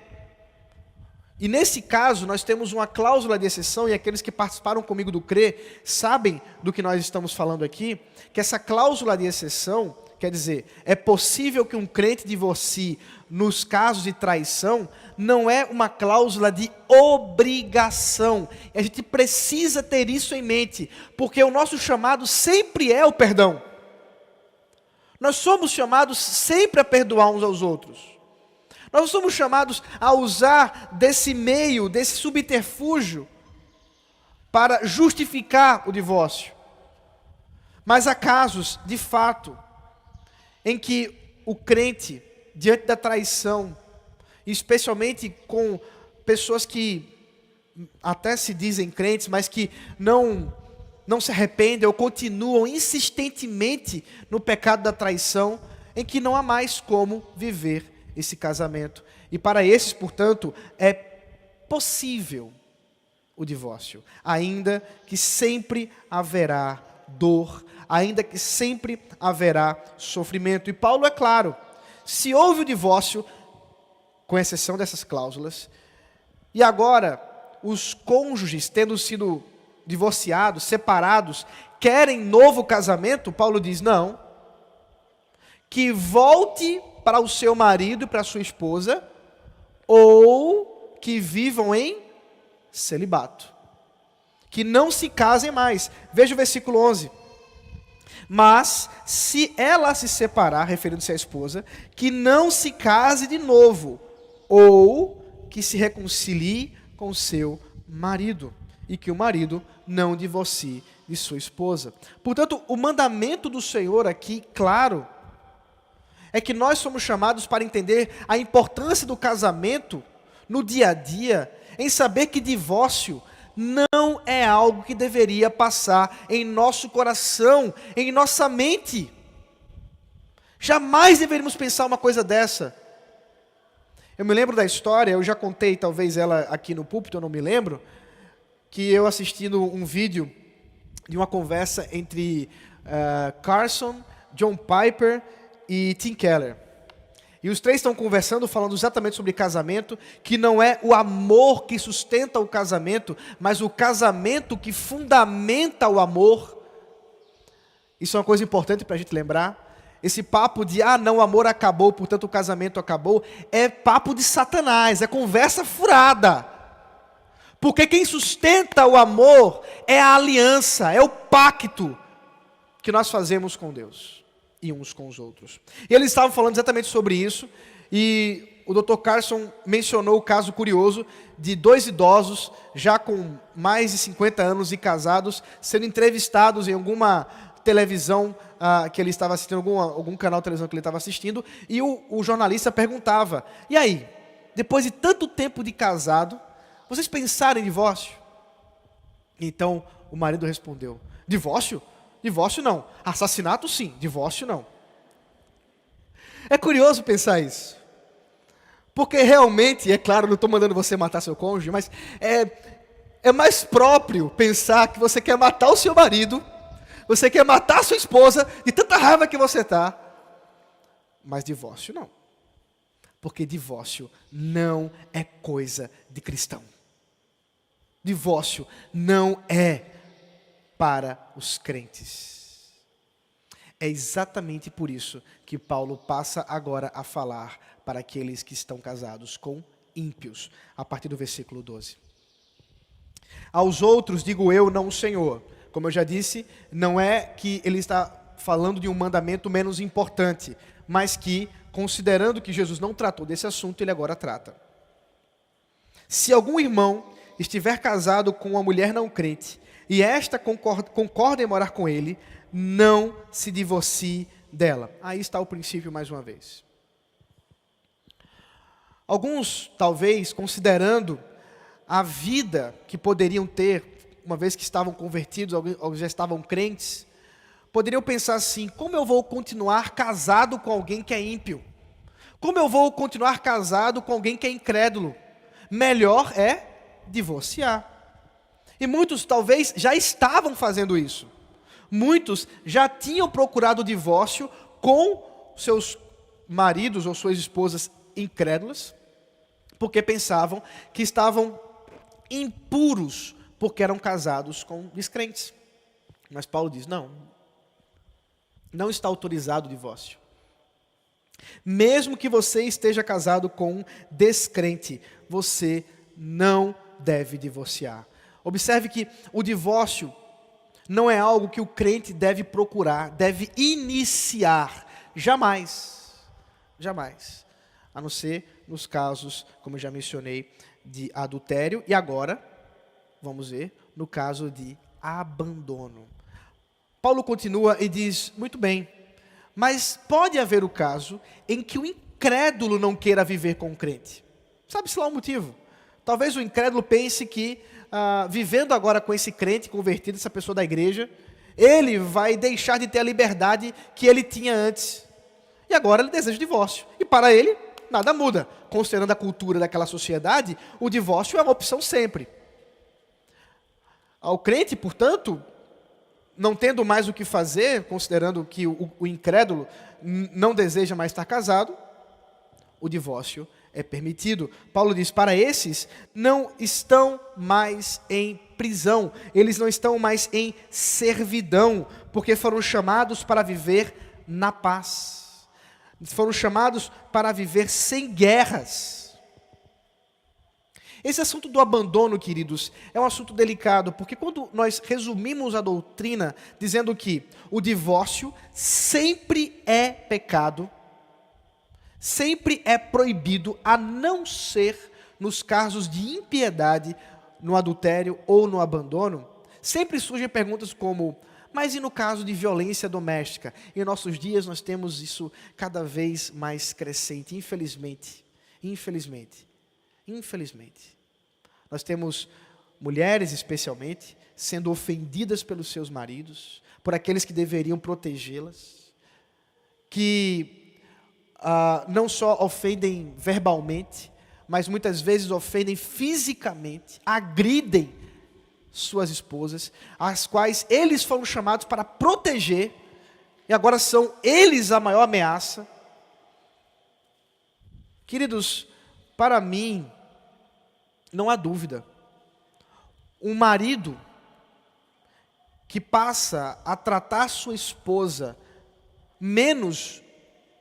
E nesse caso, nós temos uma cláusula de exceção, e aqueles que participaram comigo do CRE sabem do que nós estamos falando aqui, que essa cláusula de exceção, quer dizer, é possível que um crente divorcie nos casos de traição, não é uma cláusula de obrigação. E a gente precisa ter isso em mente, porque o nosso chamado sempre é o perdão. Nós somos chamados sempre a perdoar uns aos outros. Nós somos chamados a usar desse meio, desse subterfúgio, para justificar o divórcio. Mas há casos, de fato, em que o crente diante da traição, especialmente com pessoas que até se dizem crentes, mas que não se arrependem ou continuam insistentemente no pecado da traição, em que não há mais como viver esse casamento. E para esses, portanto, é possível o divórcio, ainda que sempre haverá dor, ainda que sempre haverá sofrimento. E Paulo é claro, se houve o divórcio, com exceção dessas cláusulas, e agora os cônjuges, tendo sido divorciados, separados, querem novo casamento, Paulo diz, não, que volte para o seu marido e para a sua esposa, ou que vivam em celibato, que não se casem mais. Veja o versículo 11. Mas, se ela se separar, referindo-se à esposa, que não se case de novo, ou que se reconcilie com seu marido, e que o marido não divorcie de sua esposa. Portanto, o mandamento do Senhor aqui, claro, é que nós somos chamados para entender a importância do casamento no dia a dia, em saber que divórcio não é algo que deveria passar em nosso coração, em nossa mente. Jamais deveríamos pensar uma coisa dessa. Eu me lembro da história, eu já contei talvez ela aqui no púlpito, eu não me lembro, que eu assistindo um vídeo de uma conversa entre Carson, John Piper e Tim Keller. E os três estão conversando, falando exatamente sobre casamento, que não é o amor que sustenta o casamento, mas o casamento que fundamenta o amor. Isso é uma coisa importante para a gente lembrar. Esse papo de, não, o amor acabou, portanto o casamento acabou, é papo de Satanás, é conversa furada. Porque quem sustenta o amor é a aliança, é o pacto que nós fazemos com Deus e uns com os outros. E eles estavam falando exatamente sobre isso, e o Dr. Carson mencionou o caso curioso de dois idosos, já com mais de 50 anos e casados, sendo entrevistados em alguma televisão que ele estava assistindo, algum canal de televisão que ele estava assistindo, e o jornalista perguntava, e aí, depois de tanto tempo de casado, vocês pensaram em divórcio? Então, o marido respondeu, divórcio? Divórcio não. Assassinato sim, divórcio não. É curioso pensar isso. Porque realmente, é claro, não estou mandando você matar seu cônjuge, mas é mais próprio pensar que você quer matar o seu marido, você quer matar a sua esposa, de tanta raiva que você está. Mas divórcio não. Porque divórcio não é coisa de cristão. Divórcio não é para os crentes. É exatamente por isso que Paulo passa agora a falar para aqueles que estão casados com ímpios, a partir do versículo 12. Aos outros digo eu, não o Senhor. Como eu já disse, não é que ele está falando de um mandamento menos importante, mas que, considerando que Jesus não tratou desse assunto, ele agora trata. Se algum irmão estiver casado com uma mulher não crente, e esta concorda em morar com ele, não se divorcie dela. Aí está o princípio mais uma vez. Alguns, talvez, considerando a vida que poderiam ter, uma vez que estavam convertidos, ou já estavam crentes, poderiam pensar assim, como eu vou continuar casado com alguém que é ímpio? Como eu vou continuar casado com alguém que é incrédulo? Melhor é divorciar. E muitos talvez já estavam fazendo isso. Muitos já tinham procurado o divórcio com seus maridos ou suas esposas incrédulas, porque pensavam que estavam impuros, porque eram casados com descrentes. Mas Paulo diz, não está autorizado o divórcio. Mesmo que você esteja casado com um descrente, você não deve divorciar. Observe que o divórcio não é algo que o crente deve procurar, deve iniciar. Jamais. Jamais. A não ser nos casos, como eu já mencionei, de adultério. E agora, vamos ver, no caso de abandono. Paulo continua e diz, muito bem, mas pode haver o caso em que o incrédulo não queira viver com o crente? Sabe-se lá o motivo. Talvez o incrédulo pense que, vivendo agora com esse crente convertido, essa pessoa da igreja, ele vai deixar de ter a liberdade que ele tinha antes. E agora ele deseja o divórcio. E para ele, nada muda. Considerando a cultura daquela sociedade, o divórcio é uma opção sempre. Ao crente, portanto, não tendo mais o que fazer, considerando que o incrédulo não deseja mais estar casado, o divórcio é permitido. Paulo diz, para esses, não estão mais em prisão, eles não estão mais em servidão, porque foram chamados para viver na paz. Foram chamados para viver sem guerras. Esse assunto do abandono, queridos, é um assunto delicado, porque quando nós resumimos a doutrina dizendo que o divórcio sempre é pecado, sempre é proibido, a não ser nos casos de impiedade, no adultério ou no abandono, sempre surgem perguntas como, mas e no caso de violência doméstica? Em nossos dias nós temos isso cada vez mais crescente, infelizmente. Nós temos mulheres, especialmente, sendo ofendidas pelos seus maridos, por aqueles que deveriam protegê-las, que não só ofendem verbalmente, mas muitas vezes ofendem fisicamente, agridem suas esposas, as quais eles foram chamados para proteger, e agora são eles a maior ameaça. Queridos, para mim, não há dúvida, um marido que passa a tratar sua esposa menos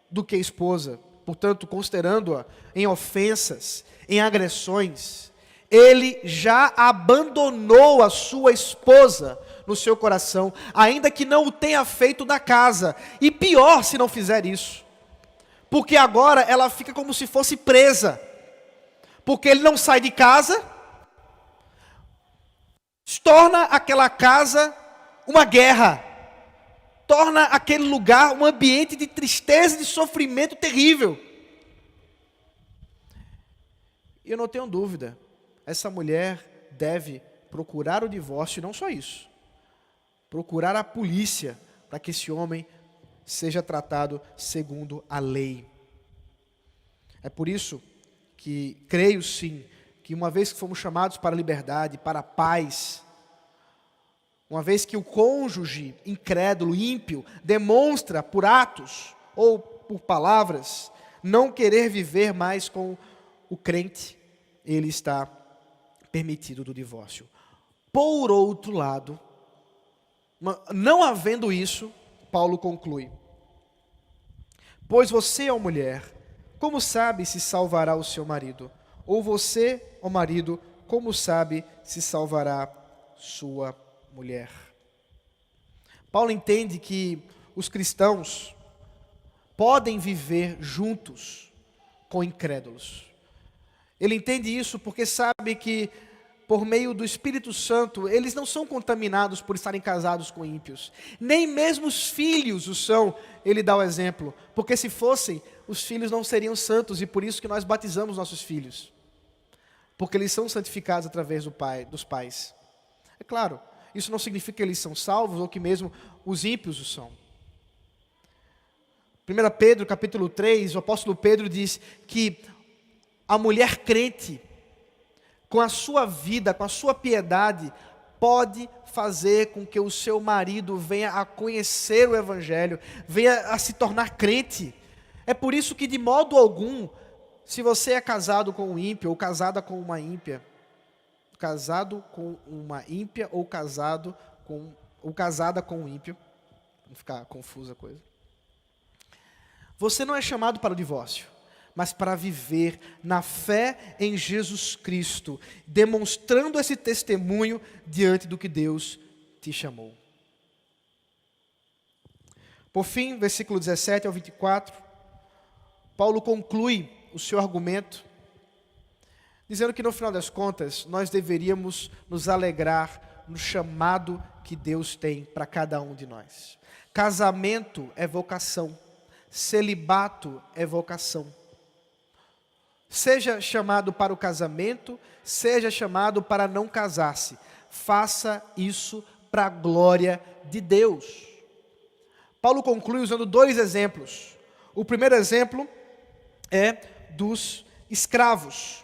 do que esposa, portanto, considerando-a em ofensas, em agressões, ele já abandonou a sua esposa no seu coração, ainda que não o tenha feito da casa, e pior se não fizer isso, porque agora ela fica como se fosse presa, porque ele não sai de casa, torna aquela casa uma guerra, torna aquele lugar um ambiente de tristeza e de sofrimento terrível. E eu não tenho dúvida, essa mulher deve procurar o divórcio, e não só isso, procurar a polícia, para que esse homem seja tratado segundo a lei. É por isso que creio sim, que uma vez que fomos chamados para a liberdade, para a paz, uma vez que o cônjuge incrédulo, ímpio, demonstra por atos ou por palavras, não querer viver mais com o crente, ele está permitido do divórcio. Por outro lado, não havendo isso, Paulo conclui, pois você, ó mulher, como sabe se salvará o seu marido? Ou você, ó marido, como sabe se salvará sua mulher? Paulo entende que os cristãos podem viver juntos com incrédulos. Ele entende isso porque sabe que, por meio do Espírito Santo, eles não são contaminados por estarem casados com ímpios. Nem mesmo os filhos o são, ele dá o exemplo. Porque se fossem, os filhos não seriam santos, e por isso que nós batizamos nossos filhos. Porque eles são santificados através dos pais. É claro, isso não significa que eles são salvos, ou que mesmo os ímpios o são. 1 Pedro, capítulo 3, o apóstolo Pedro diz que a mulher crente, com a sua vida, com a sua piedade, pode fazer com que o seu marido venha a conhecer o Evangelho, venha a se tornar crente. É por isso que, de modo algum, se você é casado com um ímpio, ou casada com uma ímpia, ou casada com um ímpio, não ficar confusa a coisa, você não é chamado para o divórcio, mas para viver na fé em Jesus Cristo, demonstrando esse testemunho diante do que Deus te chamou. Por fim, versículo 17 ao 24, Paulo conclui o seu argumento, dizendo que no final das contas, nós deveríamos nos alegrar no chamado que Deus tem para cada um de nós. Casamento é vocação, celibato é vocação. seja chamado para o casamento, seja chamado para não casar-se. Faça isso para a glória de Deus. Paulo conclui usando 2 exemplos. O primeiro exemplo é dos escravos.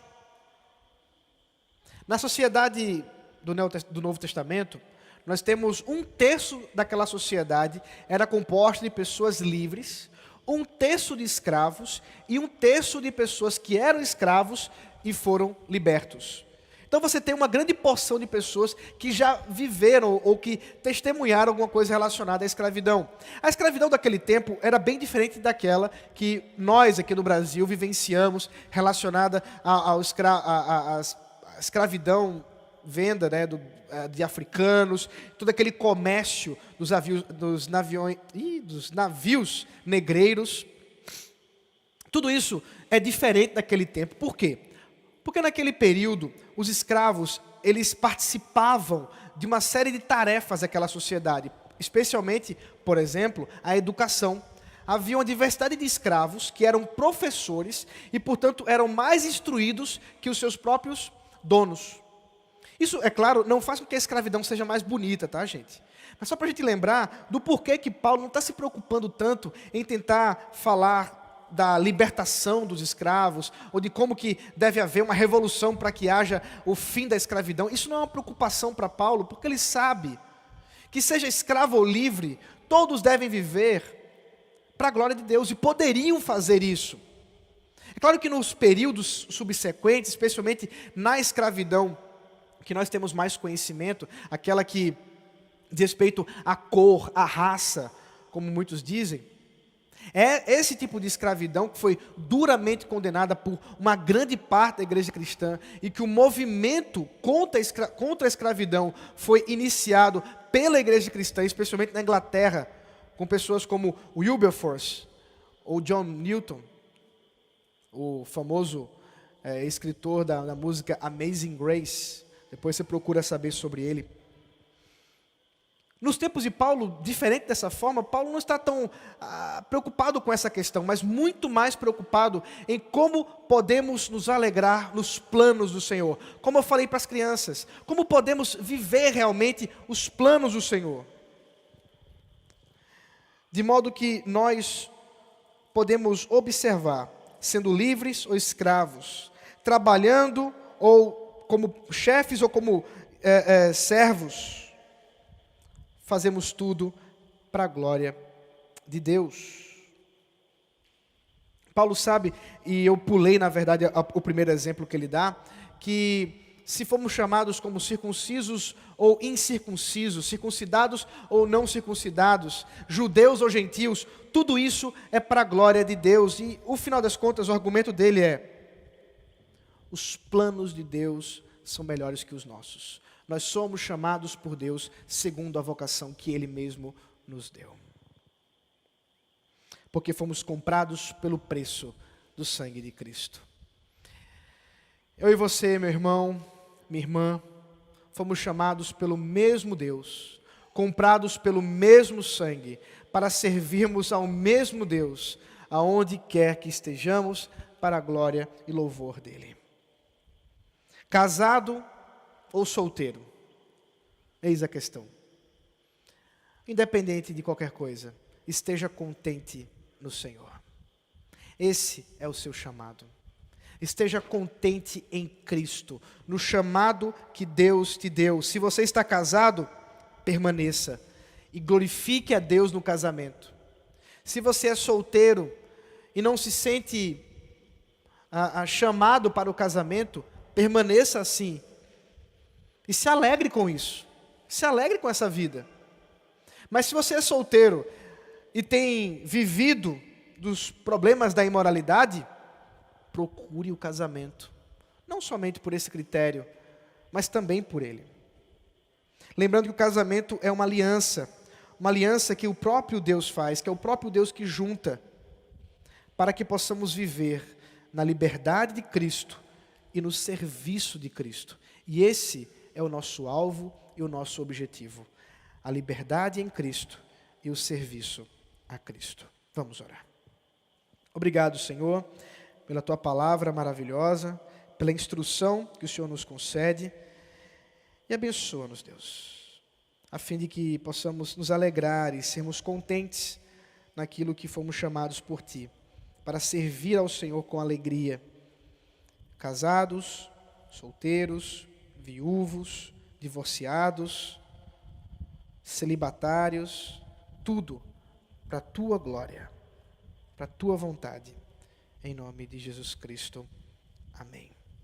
Na sociedade do Novo Testamento, nós temos 1/3 daquela sociedade era composta de pessoas livres, 1/3 de escravos e 1/3 de pessoas que eram escravos e foram libertos. Então você tem uma grande porção de pessoas que já viveram ou que testemunharam alguma coisa relacionada à escravidão. A escravidão daquele tempo era bem diferente daquela que nós aqui no Brasil vivenciamos, relacionada à escravidão, venda, né, de africanos, todo aquele comércio dos navios negreiros. Tudo isso é diferente daquele tempo. Por quê? Porque naquele período, os escravos, eles participavam de uma série de tarefas daquela sociedade, especialmente, por exemplo, a educação. Havia uma diversidade de escravos que eram professores e, portanto, eram mais instruídos que os seus próprios donos. Isso, é claro, não faz com que a escravidão seja mais bonita, tá, gente? Mas só para a gente lembrar do porquê que Paulo não está se preocupando tanto em tentar falar da libertação dos escravos, ou de como que deve haver uma revolução para que haja o fim da escravidão. Isso não é uma preocupação para Paulo, porque ele sabe que seja escravo ou livre, todos devem viver para a glória de Deus, e poderiam fazer isso. É claro que nos períodos subsequentes, especialmente na escravidão, que nós temos mais conhecimento, aquela que diz respeito à cor, à raça, como muitos dizem, é esse tipo de escravidão que foi duramente condenada por uma grande parte da igreja cristã, e que o movimento contra a escravidão foi iniciado pela igreja cristã, especialmente na Inglaterra, com pessoas como Wilberforce ou John Newton, o famoso escritor da música Amazing Grace. Depois você procura saber sobre ele. Nos tempos de Paulo, diferente dessa forma, Paulo não está tão preocupado com essa questão, mas muito mais preocupado em como podemos nos alegrar nos planos do Senhor. Como eu falei para as crianças, como podemos viver realmente os planos do Senhor. De modo que nós podemos observar, sendo livres ou escravos, trabalhando ou como chefes ou como servos, fazemos tudo para a glória de Deus. Paulo sabe, e eu pulei na verdade o primeiro exemplo que ele dá, que se formos chamados como circuncisos ou incircuncisos, circuncidados ou não circuncidados, judeus ou gentios, tudo isso é para a glória de Deus. E o final das contas, o argumento dele é: os planos de Deus são melhores que os nossos. Nós somos chamados por Deus segundo a vocação que Ele mesmo nos deu. Porque fomos comprados pelo preço do sangue de Cristo. Eu e você, meu irmão, minha irmã, fomos chamados pelo mesmo Deus, comprados pelo mesmo sangue, para servirmos ao mesmo Deus, aonde quer que estejamos, para a glória e louvor dEle. Casado ou solteiro? Eis a questão. Independente de qualquer coisa, esteja contente no Senhor. Esse é o seu chamado. Esteja contente em Cristo, no chamado que Deus te deu. Se você está casado, permaneça e glorifique a Deus no casamento. Se você é solteiro e não se sente chamado para o casamento, permaneça assim. E se alegre com isso. Se alegre com essa vida. Mas se você é solteiro e tem vivido dos problemas da imoralidade, procure o casamento. Não somente por esse critério, mas também por ele. Lembrando que o casamento é uma aliança que o próprio Deus faz, que é o próprio Deus que junta, para que possamos viver na liberdade de Cristo e no serviço de Cristo. E esse é o nosso alvo e o nosso objetivo. A liberdade em Cristo e o serviço a Cristo. Vamos orar. Obrigado, Senhor, pela tua palavra maravilhosa, pela instrução que o Senhor nos concede. E abençoa-nos, Deus, a fim de que possamos nos alegrar e sermos contentes naquilo que fomos chamados por Ti, para servir ao Senhor com alegria. Casados, solteiros, viúvos, divorciados, celibatários, tudo para a Tua glória, para a Tua vontade. Em nome de Jesus Cristo. Amém.